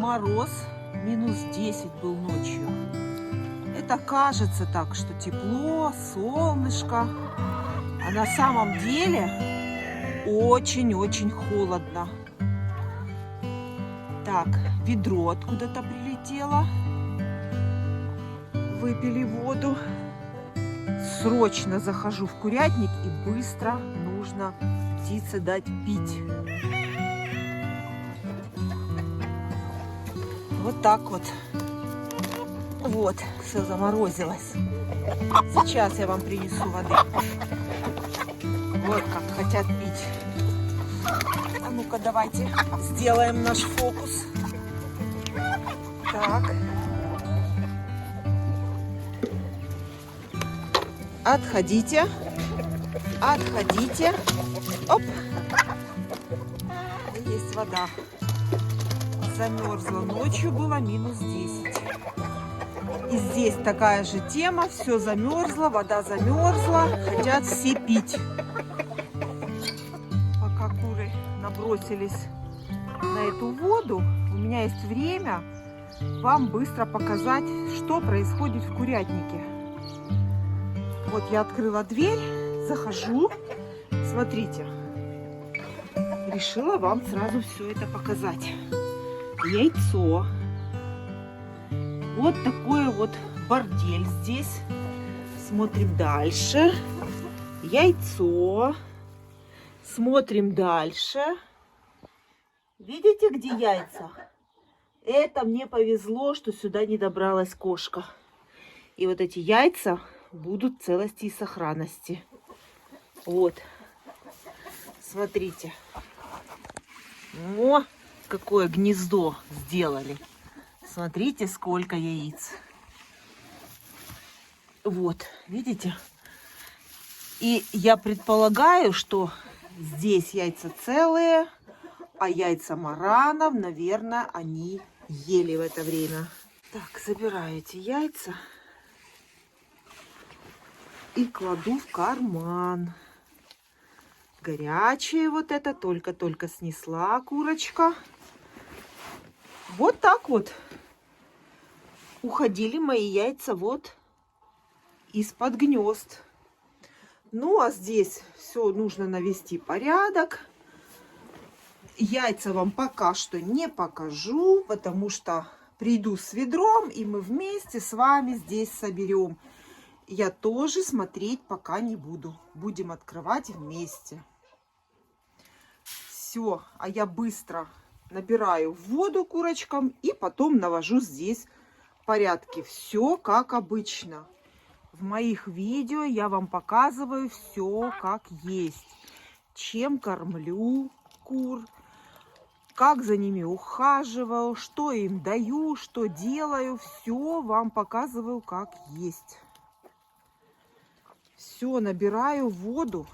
мороз, минус 10 был ночью. Это кажется так, что тепло, солнышко, а на самом деле очень-очень холодно. Так, ведро откуда-то прилетело. Выпили воду. Срочно захожу в курятник и быстро нужно птице дать пить. Вот так вот. Вот, все заморозилось. Сейчас я вам принесу воды. Вот как хотят пить. А ну-ка, давайте сделаем наш фокус. Так. Отходите. Отходите. Оп. Есть вода. Замерзла. Ночью было минус 10. И здесь такая же тема. Все замерзло, вода замерзла. Хотят все пить. Пока куры набросились на эту воду, у меня есть время вам быстро показать, что происходит в курятнике. Вот я открыла дверь, захожу. Смотрите. Решила вам сразу все это показать. Яйцо. Вот такой вот бордель здесь. Смотрим дальше. Яйцо. Смотрим дальше. Видите, где яйца? Это мне повезло, что сюда не добралась кошка. И вот эти яйца будут в целости и сохранности. Вот. Смотрите. О, какое гнездо сделали. Смотрите, сколько яиц. Вот, видите? И я предполагаю, что здесь яйца целые, а яйца маранов, наверное, они ели в это время. Так, забираю эти яйца и кладу в карман. Горячее вот это, только-только снесла курочка. Вот так вот уходили мои яйца вот из-под гнезд. Ну, а здесь все нужно навести порядок. Яйца вам пока что не покажу, потому что приду с ведром, и мы вместе с вами здесь соберем. Я тоже смотреть пока не буду. Будем открывать вместе. Все, а я быстро набираю воду курочкам и потом навожу здесь порядки. Все как обычно. В моих видео я вам показываю все как есть. Чем кормлю кур, как за ними ухаживаю, что им даю, что делаю. Все вам показываю как есть. Все, набираю воду.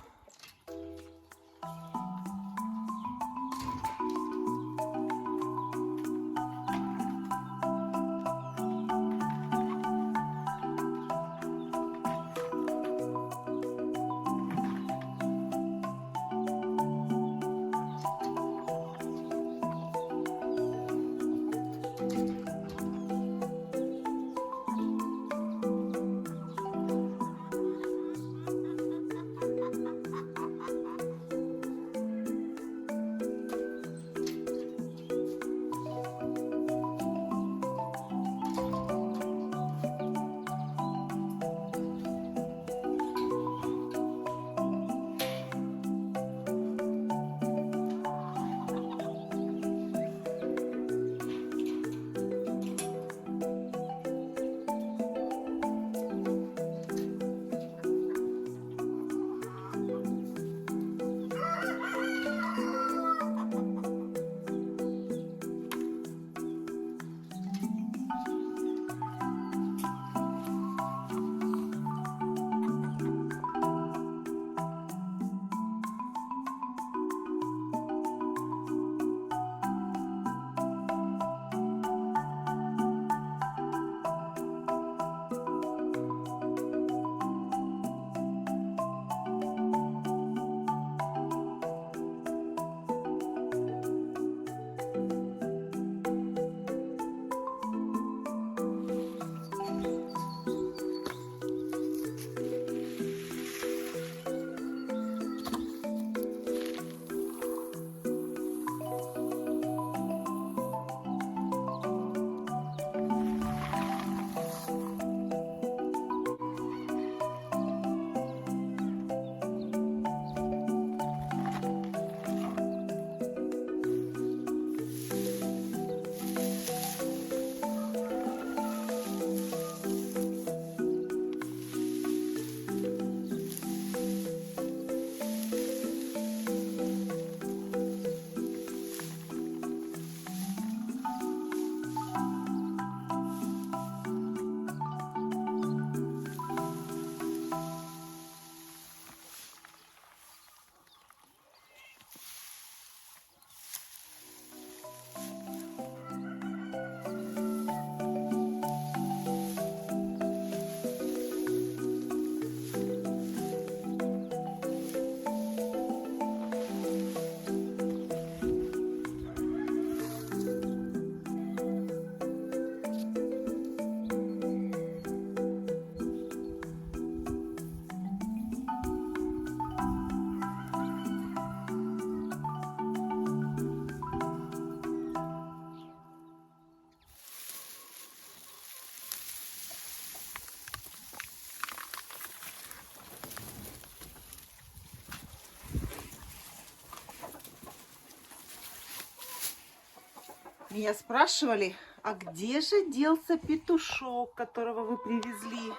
Меня спрашивали, а где же делся петушок, которого вы привезли?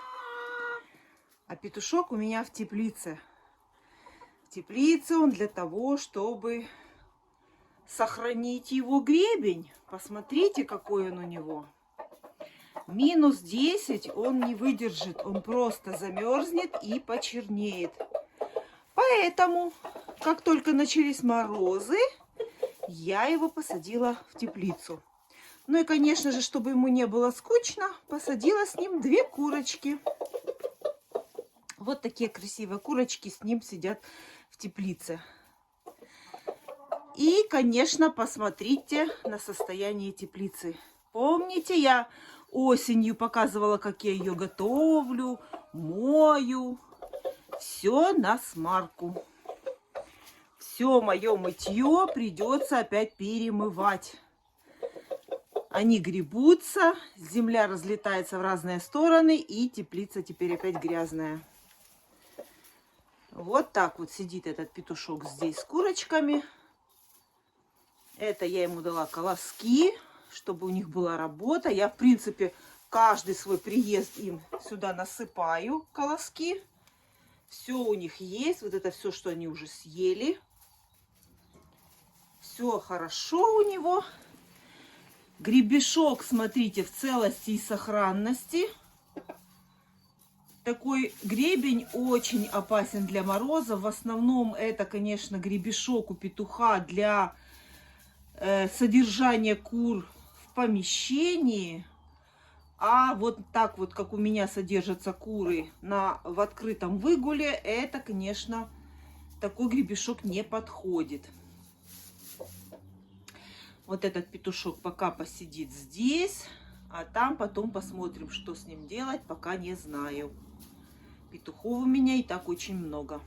А петушок у меня в теплице. В теплице он для того, чтобы сохранить его гребень. Посмотрите, какой он у него. Минус 10 он не выдержит, он просто замерзнет и почернеет. Поэтому, как только начались морозы, я его посадила в теплицу. Ну и, конечно же, чтобы ему не было скучно, посадила с ним 2 курочки. Вот такие красивые курочки с ним сидят в теплице. И, конечно, посмотрите на состояние теплицы. Помните, я осенью показывала, как я ее готовлю, мою. Все на смарку. Все мое мытье придется опять перемывать. Они гребутся, земля разлетается в разные стороны, и теплица теперь опять грязная. Вот так вот сидит этот петушок здесь с курочками. Это я ему дала колоски, чтобы у них была работа. Я, в принципе, каждый свой приезд им сюда насыпаю колоски. Все у них есть. Вот это все, что они уже съели. Все хорошо у него. Гребешок, смотрите, в целости и сохранности. Такой гребень очень опасен для мороза. В основном это, конечно, гребешок у петуха для содержания кур в помещении. А вот так вот, как у меня содержатся куры в открытом выгуле, это, конечно, такой гребешок не подходит. Вот этот петушок пока посидит здесь, а там потом посмотрим, что с ним делать, пока не знаю. Петухов у меня и так очень много.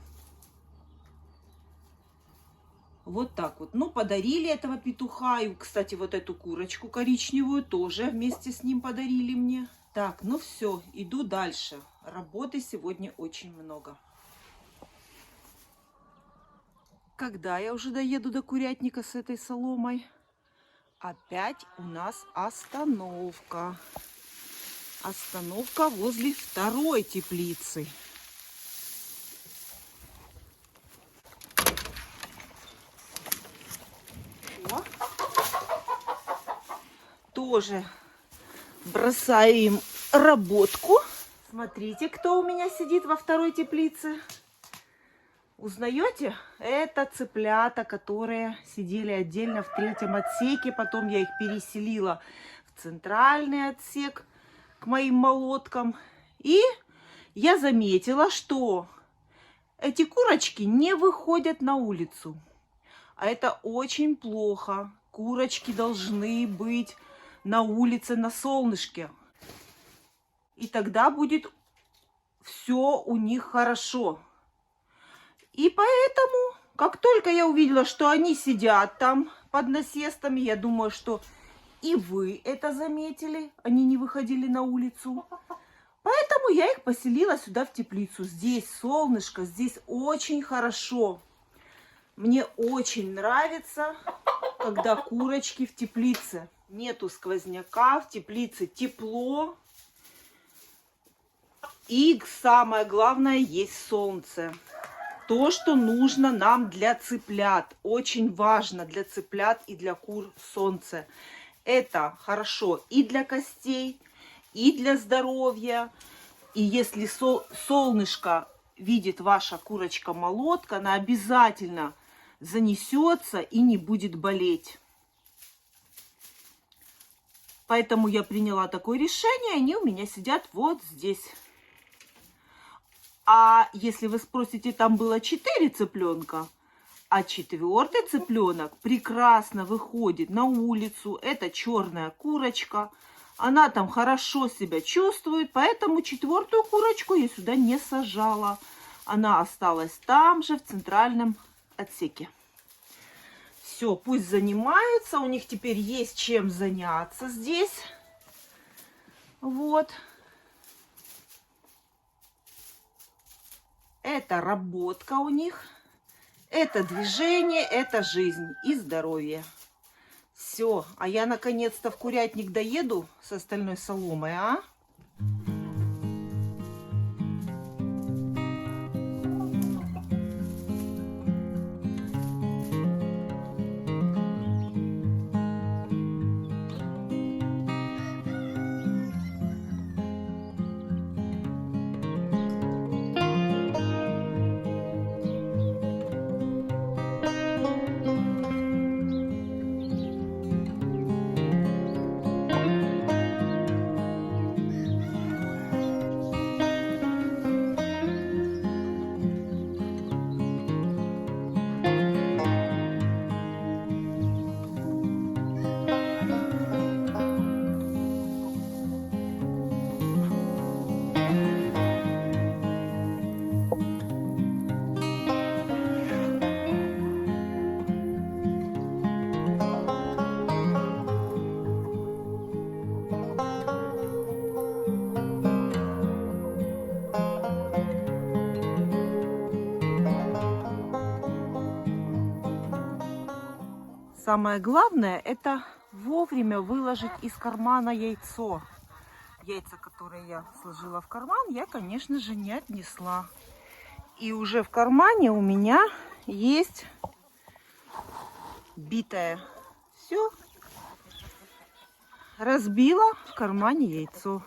Вот так вот. Ну, подарили этого петуха. И, кстати, вот эту курочку коричневую тоже вместе с ним подарили мне. Так, ну все, иду дальше. Работы сегодня очень много. Когда я уже доеду до курятника с этой соломой? Опять у нас остановка. Остановка возле второй теплицы. Тоже бросаю им работку. Смотрите, кто у меня сидит во второй теплице. Узнаете? Это цыплята, которые сидели отдельно в третьем отсеке. Потом я их переселила в центральный отсек к моим молоткам. И я заметила, что эти курочки не выходят на улицу. А это очень плохо. Курочки должны быть на улице, на солнышке. И тогда будет все у них хорошо. И поэтому, как только я увидела, что они сидят там под насестами, я думаю, что и вы это заметили, они не выходили на улицу. Поэтому я их поселила сюда в теплицу. Здесь солнышко, здесь очень хорошо. Мне очень нравится, когда курочки в теплице. Нету сквозняка, в теплице тепло. И самое главное, есть солнце. То, что нужно нам для цыплят. Очень важно для цыплят и для кур солнце. Это хорошо и для костей, и для здоровья. И если солнышко видит ваша курочка-молотка, она обязательно занесется и не будет болеть. Поэтому я приняла такое решение, они у меня сидят вот здесь. А если вы спросите, там было 4 цыпленка, а 4-й цыпленок прекрасно выходит на улицу. Это черная курочка. Она там хорошо себя чувствует, поэтому 4-ю курочку я сюда не сажала. Она осталась там же, в центральном отсеке. Все, пусть занимаются. У них теперь есть чем заняться здесь. Вот. Это работка у них. Это движение, это жизнь и здоровье. Все, а я наконец-то в курятник доеду с остальной соломой, а? Самое главное, это вовремя выложить из кармана яйцо. Яйца, которые я сложила в карман, я, конечно же, не отнесла. И уже в кармане у меня есть битое. Все. Разбила в кармане яйцо.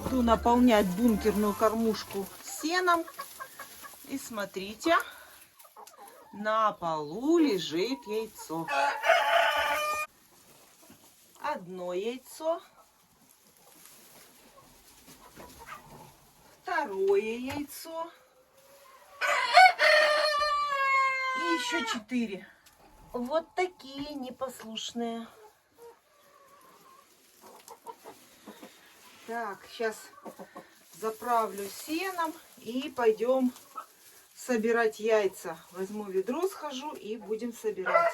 Буду наполнять бункерную кормушку сеном. И смотрите, на полу лежит яйцо. Одно яйцо. Второе яйцо. И еще 4. Вот такие непослушные. Так, сейчас Заправлю сеном и пойдем собирать яйца. Возьму ведро, схожу и будем собирать.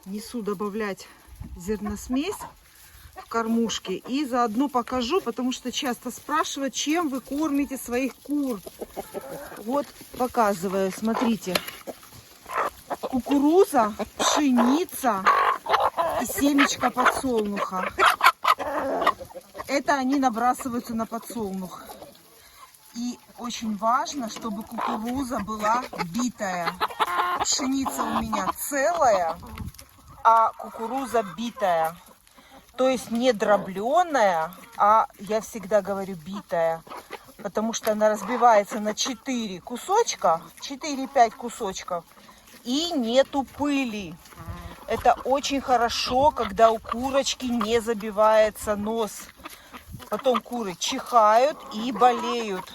Несу добавлять зерносмесь в кормушки и заодно покажу, потому что часто спрашивают, чем вы кормите своих кур. Вот показываю, смотрите. Кукуруза, пшеница и семечко подсолнуха. Это они набрасываются на подсолнух. И очень важно, чтобы кукуруза была битая. Пшеница у меня целая, а кукуруза битая. То есть не дробленая, а я всегда говорю битая. Потому что она разбивается на 4 кусочка, 4-5 кусочков. И нету пыли. Это очень хорошо, когда у курочки не забивается нос. Потом куры чихают и болеют.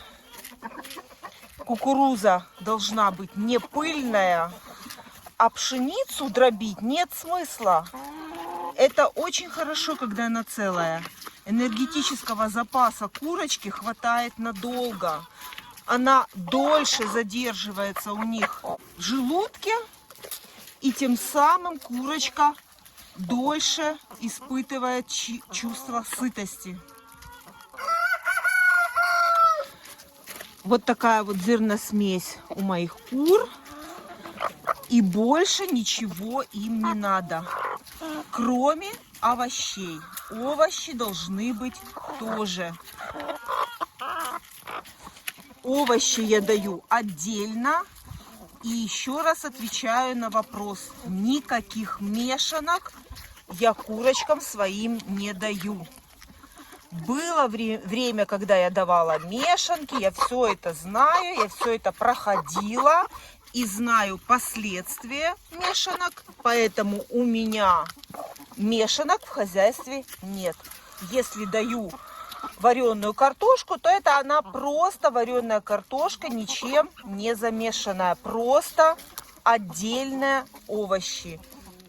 Кукуруза должна быть не пыльная, а пшеницу дробить нет смысла. Это очень хорошо, когда она целая. Энергетического запаса курочки хватает надолго. Она дольше задерживается у них в желудке, и тем самым курочка дольше испытывает чувство сытости. Вот такая вот зерносмесь у моих кур. И больше ничего им не надо, кроме овощей. Овощи должны быть тоже. Овощи я даю отдельно. И еще раз отвечаю на вопрос. Никаких мешанок я курочкам своим не даю. Было время, когда я давала мешанки. Я все это знаю, я все это проходила. И знаю последствия мешанок. Поэтому у меня мешанок в хозяйстве нет. Если даю вареную картошку, то это она просто вареная картошка, ничем не замешанная. Просто отдельные овощи.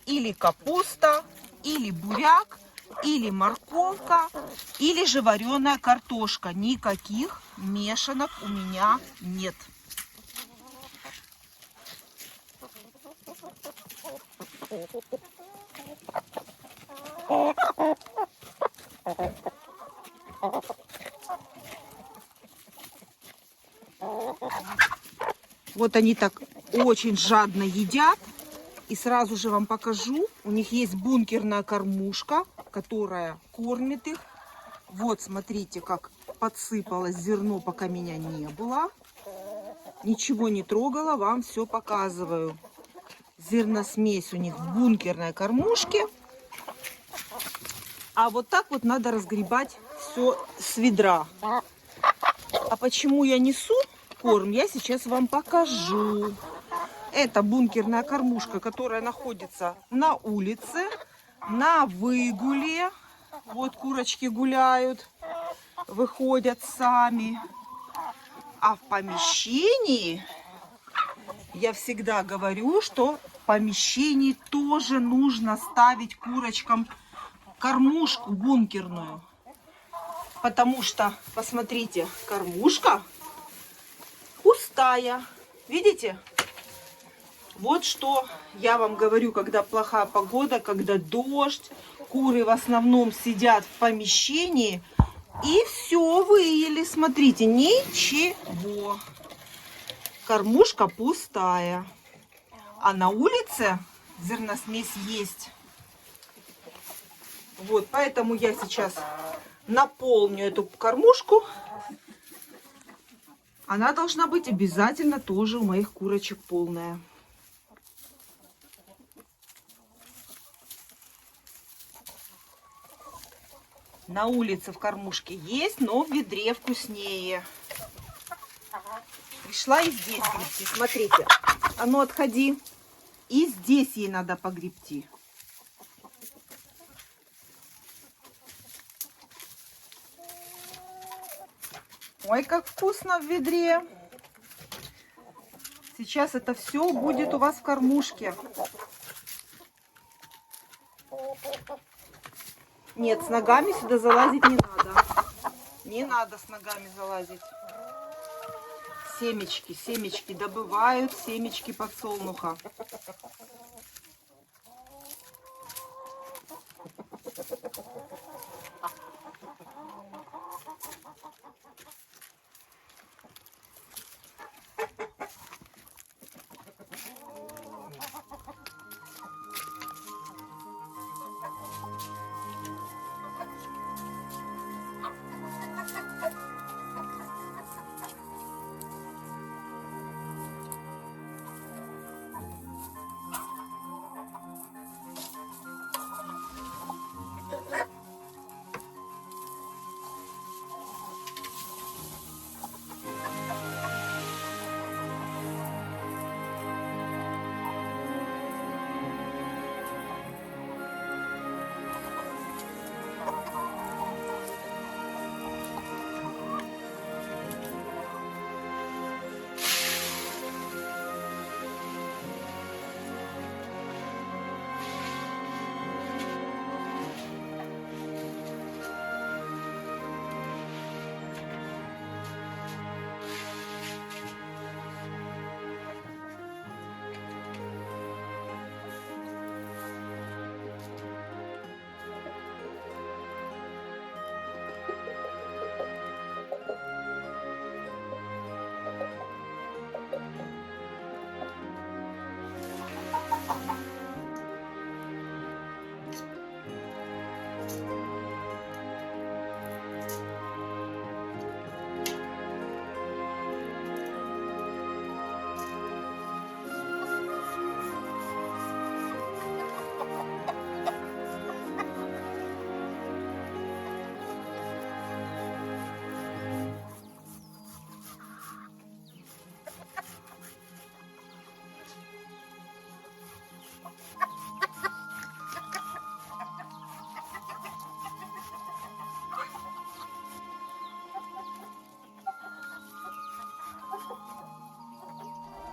Или капуста, или буряк, или морковка, или же вареная картошка. Никаких мешанок у меня нет. Вот они так очень жадно едят. И сразу же вам покажу. У них есть бункерная кормушка, которая кормит их. Вот смотрите, как подсыпалось зерно, пока меня не было. Ничего не трогала, вам все показываю. Зерносмесь у них в бункерной кормушке. А вот так вот надо разгребать все с ведра. А почему я несу корм, я сейчас вам покажу. Это бункерная кормушка, которая находится на улице, на выгуле. Вот курочки гуляют, выходят сами. А в помещении, я всегда говорю, что в помещении тоже нужно ставить курочкам кормушку бункерную. Потому что, посмотрите, кормушка пустая. Видите? Вот что я вам говорю, когда плохая погода, когда дождь. Куры в основном сидят в помещении и все выели. Смотрите, ничего. Кормушка пустая. А на улице зерносмесь есть. Вот, поэтому я сейчас наполню эту кормушку Она должна быть обязательно тоже у моих курочек полная. На улице в кормушке есть, но в ведре вкуснее. Пришла и здесь гребти. Смотрите, а ну отходи. И здесь ей надо погребти. Ой, как вкусно в ведре. Сейчас это все будет у вас в кормушке. Нет, с ногами сюда залазить не надо. Не надо с ногами залазить. Семечки добывают, семечки подсолнуха.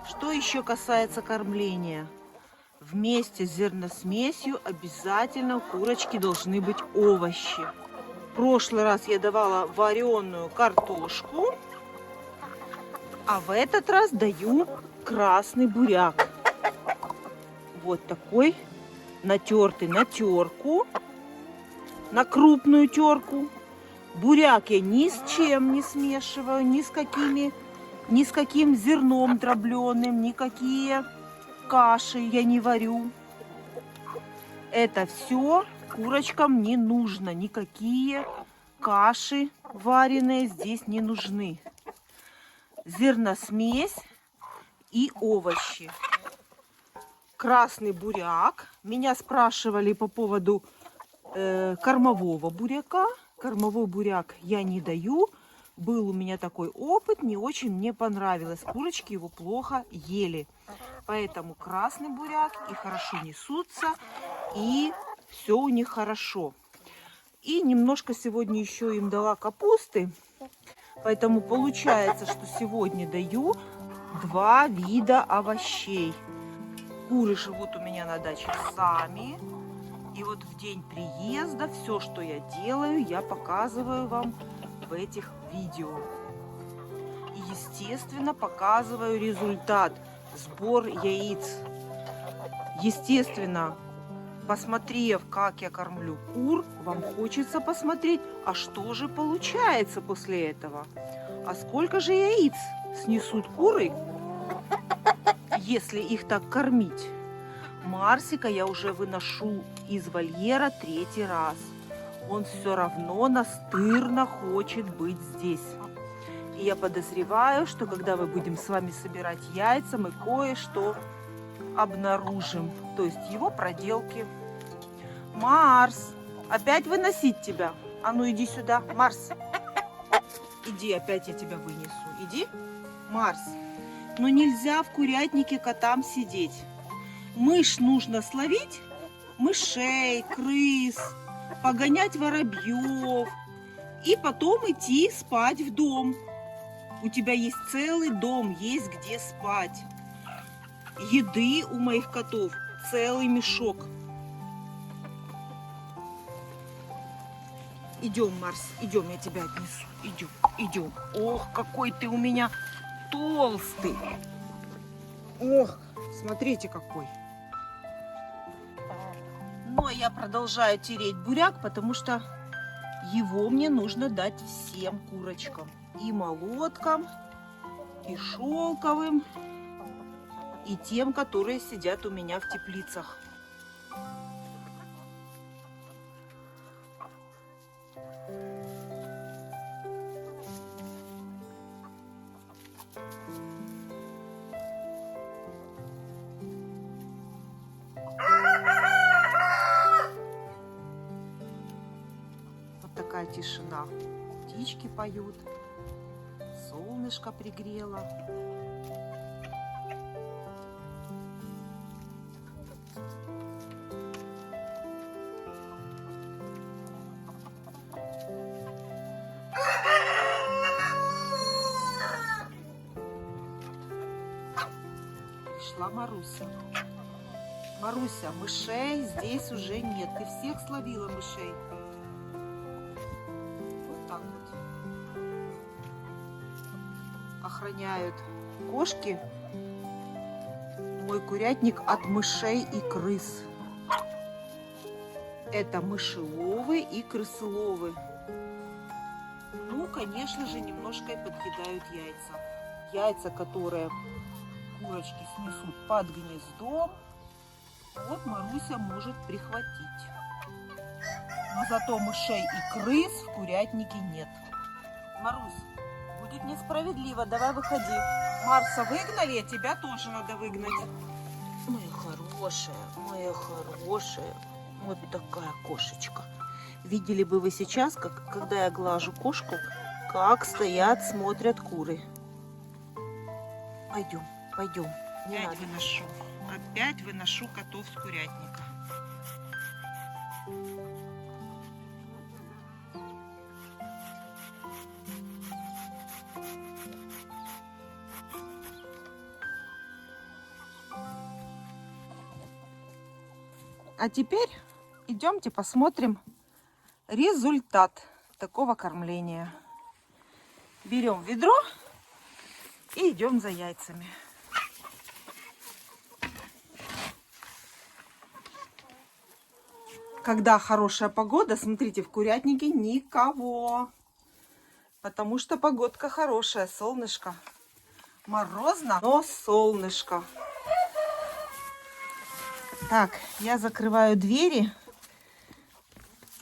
Что еще касается кормления? Вместе с зерносмесью обязательно у курочки должны быть овощи. В прошлый раз я давала вареную картошку, а в этот раз даю красный буряк. Вот такой, натертый на терку, на крупную терку. Буряк я ни с чем не смешиваю, ни с каким зерном дробленым, никакие каши я не варю. Это все курочкам не нужно, никакие каши вареные здесь не нужны. Зерносмесь и овощи. Красный буряк. Меня спрашивали по поводу кормового буряка. Кормовой буряк я не даю. Был у меня такой опыт, не очень мне понравилось. Курочки его плохо ели. Поэтому красный буряк и хорошо несутся, и все у них хорошо. И немножко сегодня еще им дала капусты. Поэтому получается, что сегодня даю 2 вида овощей. Куры живут у меня на даче сами. И вот в день приезда все, что я делаю, я показываю вам в этих видео. И, естественно, показываю результат. Сбор яиц. Естественно, посмотрев, как я кормлю кур, вам хочется посмотреть, а что же получается после этого. А сколько же яиц снесут куры, если их так кормить? Марсика я уже выношу из вольера 3-й раз. Он все равно настырно хочет быть здесь. И я подозреваю, что когда мы будем с вами собирать яйца, мы кое-что обнаружим. То есть его проделки. Марс, опять выносить тебя? А ну иди сюда, Марс. Иди, опять я тебя вынесу. Иди, Марс. Но нельзя в курятнике котам сидеть. Мышь нужно словить, мышей, крыс, погонять воробьев и потом идти спать в дом. У тебя есть целый дом, есть где спать. Еды у моих котов целый мешок. Идем, Марс, идем, я тебя отнесу. Идем, идем. Ох, какой ты у меня толстый. Ох, смотрите какой. Но я продолжаю тереть буряк, потому что его мне нужно дать всем курочкам. И молоткам, и шелковым, и тем, которые сидят у меня в теплицах. Вот такая тишина. Птички поют, солнышко пригрело. Пришла Маруся. Маруся, мышей здесь уже нет. Ты всех словила мышей. Вот так вот. Охраняют кошки мой курятник от мышей и крыс. Это мышеловы и крысоловы. Ну, конечно же, немножко и подъедают яйца. Яйца, которые курочки снесут под гнездом, вот Маруся может прихватить. Но зато мышей и крыс в курятнике нет. Марусь, будет несправедливо, давай выходи. Марса выгнали, а тебя тоже надо выгнать. Моя хорошая, вот такая кошечка. Видели бы вы сейчас, когда я глажу кошку, как стоят, смотрят куры. Пойдем, пойдем. Опять выношу котов с курятника. А теперь идемте посмотрим результат такого кормления. Берем ведро и идем за яйцами. Когда хорошая погода, смотрите, в курятнике никого. Потому что погодка хорошая, солнышко. Морозно, но солнышко. Так, я закрываю двери,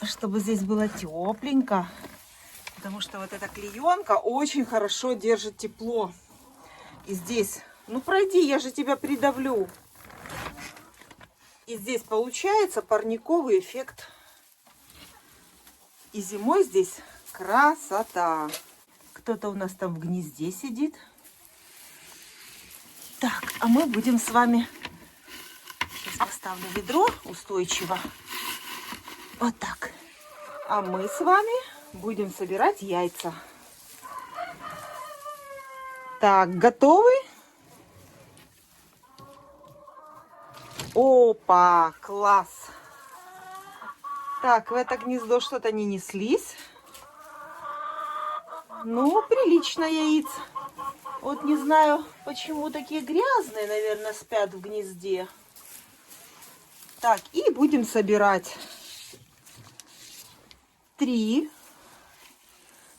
чтобы здесь было тепленько. Потому что вот эта клеенка очень хорошо держит тепло. И здесь, ну пройди, я же тебя придавлю. И здесь получается парниковый эффект. И зимой здесь красота. Кто-то у нас там в гнезде сидит. Так, а мы будем с вами... Сейчас поставлю ведро устойчиво. Вот так. А мы с вами будем собирать яйца. Так, готовы? Опа, класс. Так, в это гнездо что-то не неслись. Ну, прилично яиц. Вот не знаю, почему такие грязные, наверное, спят в гнезде. Так, и будем собирать 3.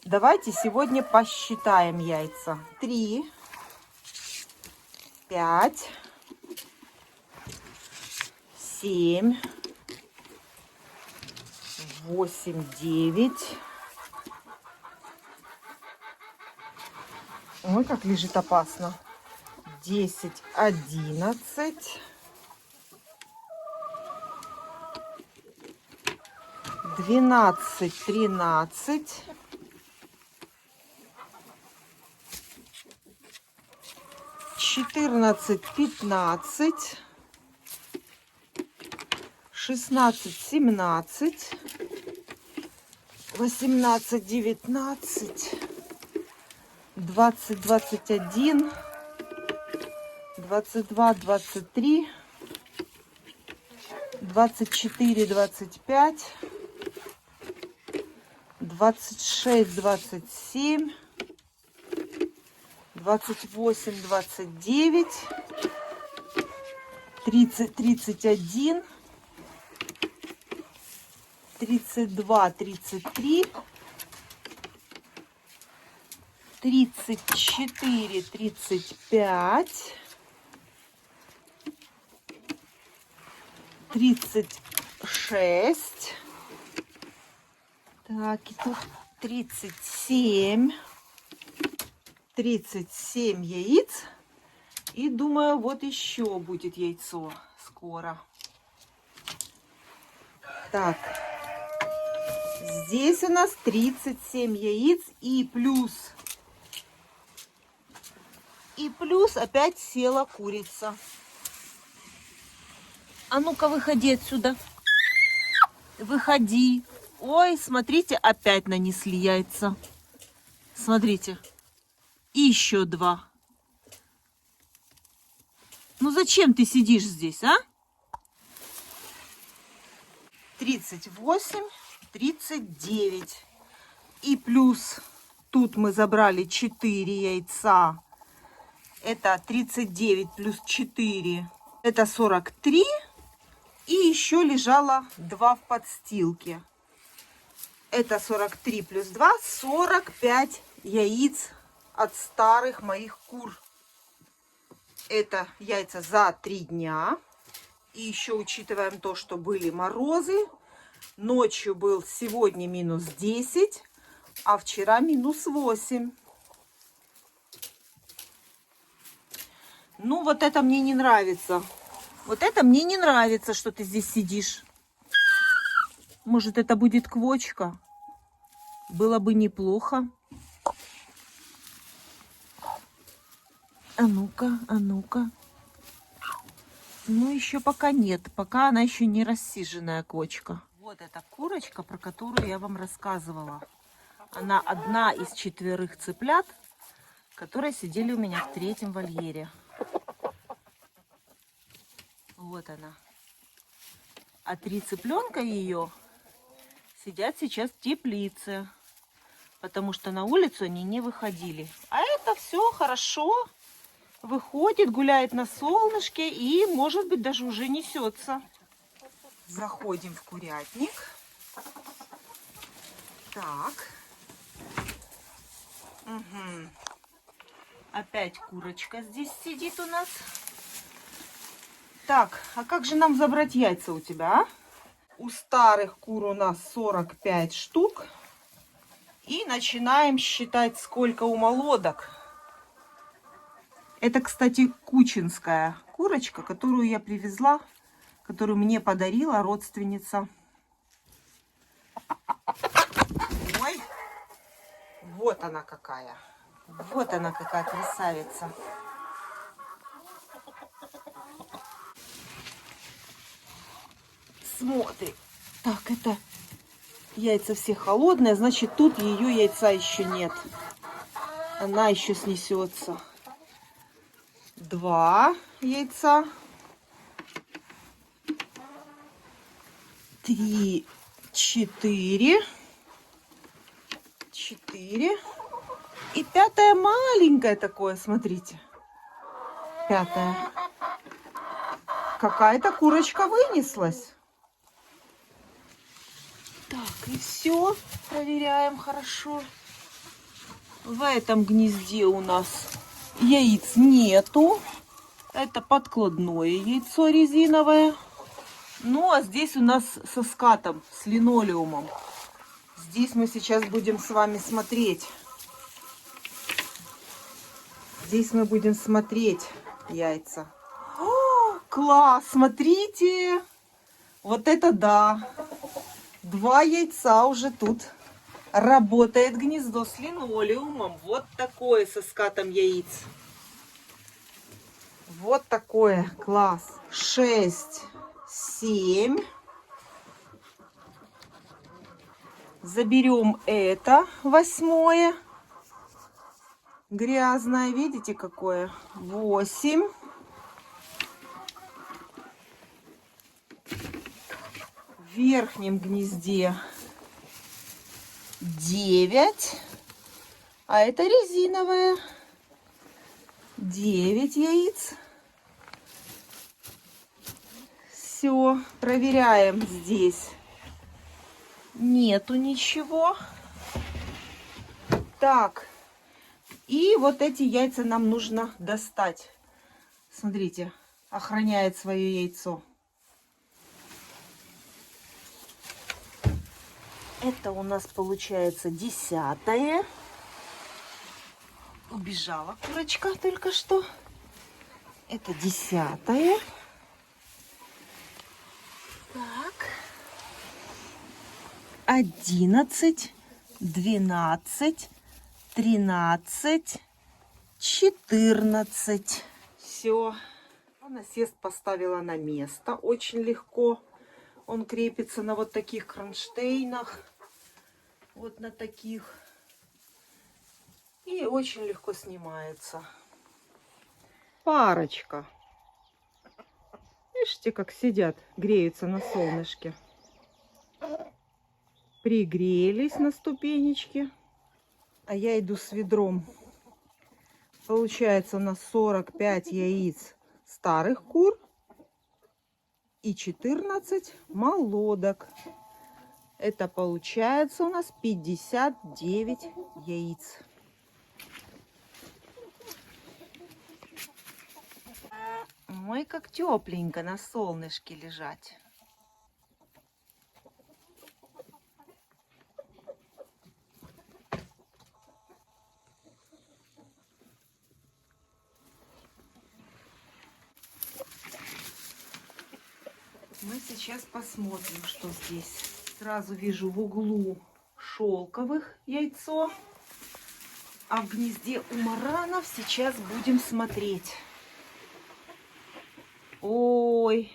Давайте сегодня посчитаем яйца. 3, 5, 7, 8, 9, Ой, как лежит опасно. 10, 11. 12, 13. 14, 15. 16, 17. 18, 19. 20, 21. 22, 23. 24, 25. 26, 27. 28, 29. 30, 31. 32, 33. 34, 35. 36. Так, и тут 37. 37 яиц. И думаю, вот еще будет яйцо скоро. Так, здесь у нас 37 яиц и плюс опять села курица. А ну-ка, выходи отсюда. Выходи. Ой, смотрите, опять нанесли яйца. Смотрите. И еще 2. Ну зачем ты сидишь здесь, а? 38, 39. И плюс тут мы забрали 4 яйца. Это 39 плюс 4. Это 43. И еще лежало 2 в подстилке. Это 43 плюс 2. 45 яиц от старых моих кур. Это яйца за 3 дня. И еще учитываем то, что были морозы. Ночью был сегодня минус 10, а вчера минус 8. Ну, вот это мне не нравится. Вот это мне не нравится, что ты здесь сидишь. Может, это будет квочка? Было бы неплохо. А ну-ка, а ну-ка. Ну, еще пока нет. Пока она еще не рассиженная квочка. Вот эта курочка, про которую я вам рассказывала. Она одна из 4 цыплят, которые сидели у меня в 3-м вольере. Вот она. А 3 цыпленка ее сидят сейчас в теплице, потому что на улицу они не выходили. А это все хорошо. Выходит, гуляет на солнышке и, может быть, даже уже несется. Заходим в курятник. Так. Угу. Опять курочка здесь сидит у нас. Так, а как же нам забрать яйца у тебя, а? У старых кур у нас 45 штук. И начинаем считать, сколько у молодок. Это, кстати, кучинская курочка, которую я привезла, которую мне подарила родственница. Ой, вот она какая. Вот она какая красавица. Смотри. Так, это яйца все холодные, значит, тут ее яйца еще нет. Она еще снесется. 2 яйца. 3, 4. 4. И 5-е маленькое такое, смотрите. 5-е. Какая-то курочка вынеслась. Так, и все. Проверяем хорошо. В этом гнезде у нас яиц нету. Это подкладное яйцо резиновое. Ну, а здесь у нас со скатом, с линолеумом. Здесь мы сейчас будем с вами смотреть. Здесь мы будем смотреть яйца. О, класс, смотрите. Вот это да. 2 яйца уже тут. Работает гнездо с линолеумом. Вот такое со скатом яиц. Вот такое. Класс. 6, 7. Заберем это 8. Грязное. Видите, какое? 8. В верхнем гнезде 9. А это резиновое. 9 яиц. Все, проверяем здесь. Нету ничего. Так. И вот эти яйца нам нужно достать. Смотрите, охраняет свое яйцо. Это у нас получается 10-е. Убежала курочка только что. Это 10-е. Так. 11, 12, 13, 14. Все. Насест поставила на место. Очень легко. Он крепится на вот таких кронштейнах. Вот на таких. И очень легко снимается. Парочка. Видите, как сидят, греются на солнышке. Пригрелись на ступенечке. А я иду с ведром. Получается у нас 45 яиц старых кур и 14 молодок. Это получается у нас 59 яиц. Ой, как тепленько на солнышке лежать. Мы сейчас посмотрим, что здесь. Сразу вижу в углу шелковых яйцо. А в гнезде у маранов сейчас будем смотреть. Ой,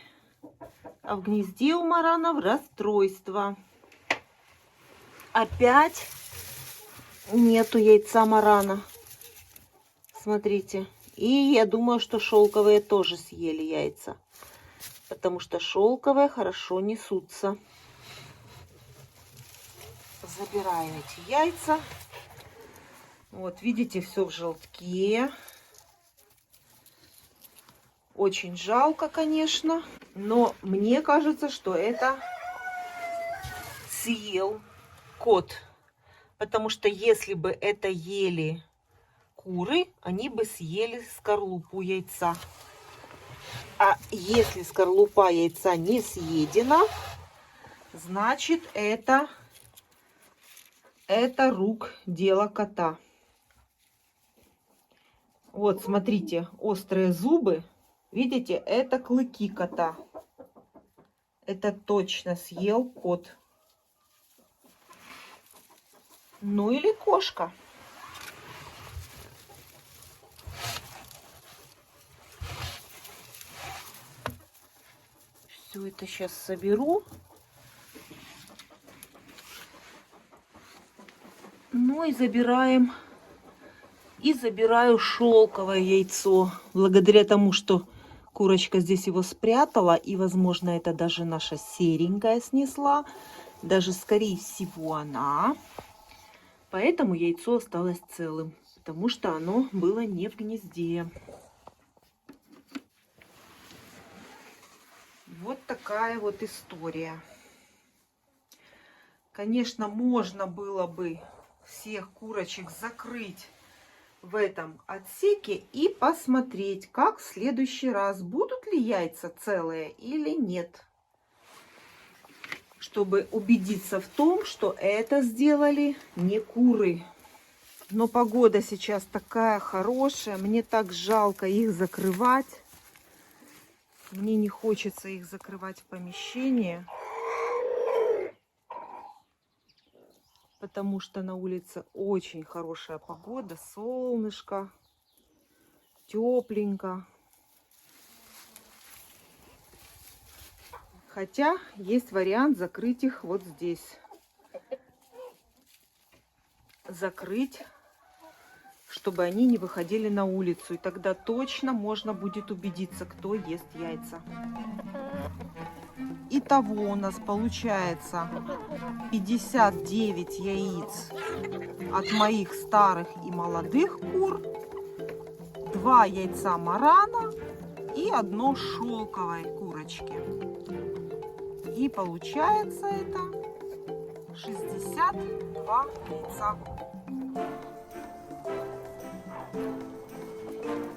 а в гнезде у маранов расстройство. Опять нету яйца марана. Смотрите. И я думаю, что шелковые тоже съели яйца. Потому что шелковые хорошо несутся. Забираю эти яйца. Вот, видите, все в желтке. Очень жалко, конечно. Но мне кажется, что это съел кот. Потому что если бы это ели куры, они бы съели скорлупу яйца. А если скорлупа яйца не съедена, значит это рук дело кота. Вот, смотрите, острые зубы. Видите, это клыки кота. Это точно съел кот. Ну или кошка. Все это сейчас соберу. Ну и забираем. И забираю шелковое яйцо. Благодаря тому, что курочка здесь его спрятала. И, возможно, это даже наша серенькая снесла. Даже, скорее всего, она. Поэтому яйцо осталось целым. Потому что оно было не в гнезде. Вот такая вот история. Конечно, можно было бы всех курочек закрыть в этом отсеке и посмотреть, как в следующий раз, будут ли яйца целые или нет. Чтобы убедиться в том, что это сделали не куры. Но погода сейчас такая хорошая. Мне так жалко их закрывать. Мне не хочется их закрывать в помещении. Потому что на улице очень хорошая погода. Солнышко. Тепленько. Хотя есть вариант закрыть их вот здесь. Закрыть, чтобы они не выходили на улицу. И тогда точно можно будет убедиться, кто ест яйца. Итого у нас получается 59 яиц от моих старых и молодых кур, 2 яйца марана и 1 шелковой курочки. И получается это 62 яйца.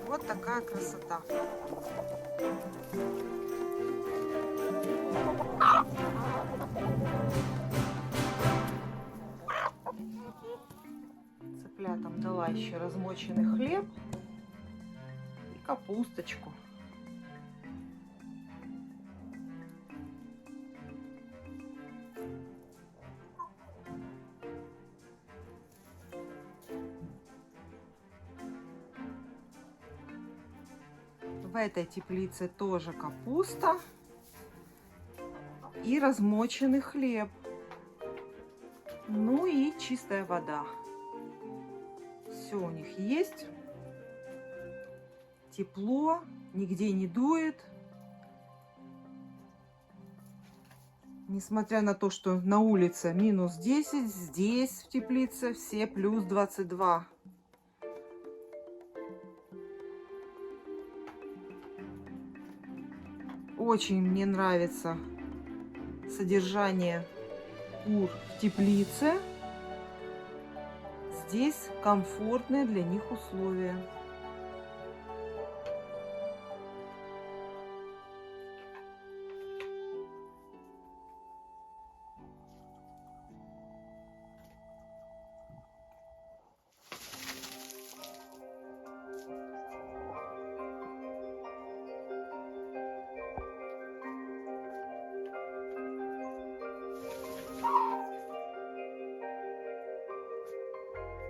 Вот такая красота. Цыплятам дала еще размоченный хлеб и капусточку. В этой теплице тоже капуста и размоченный хлеб. Ну и чистая вода. Все у них есть. Тепло, нигде не дует. Несмотря на то, что на улице минус 10, здесь в теплице все плюс 22. Очень мне нравится содержание кур в теплице. Здесь комфортные для них условия.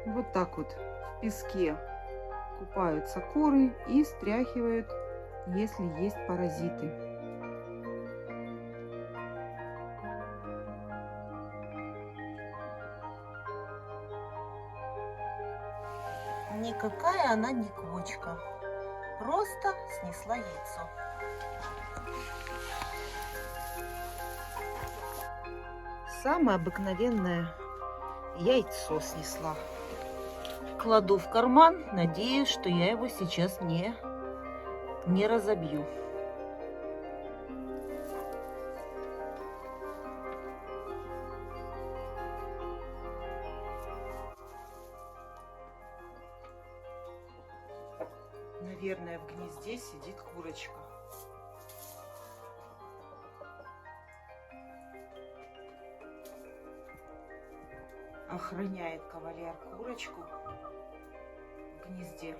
Вот так вот в песке купаются куры и стряхивают, если есть паразиты. Никакая она не квочка, просто снесла яйцо. Самое обыкновенное яйцо снесла. Кладу в карман, надеюсь, что я его сейчас не разобью. Наверное, в гнезде сидит курочка. Охраняет кавалер курочку в гнезде.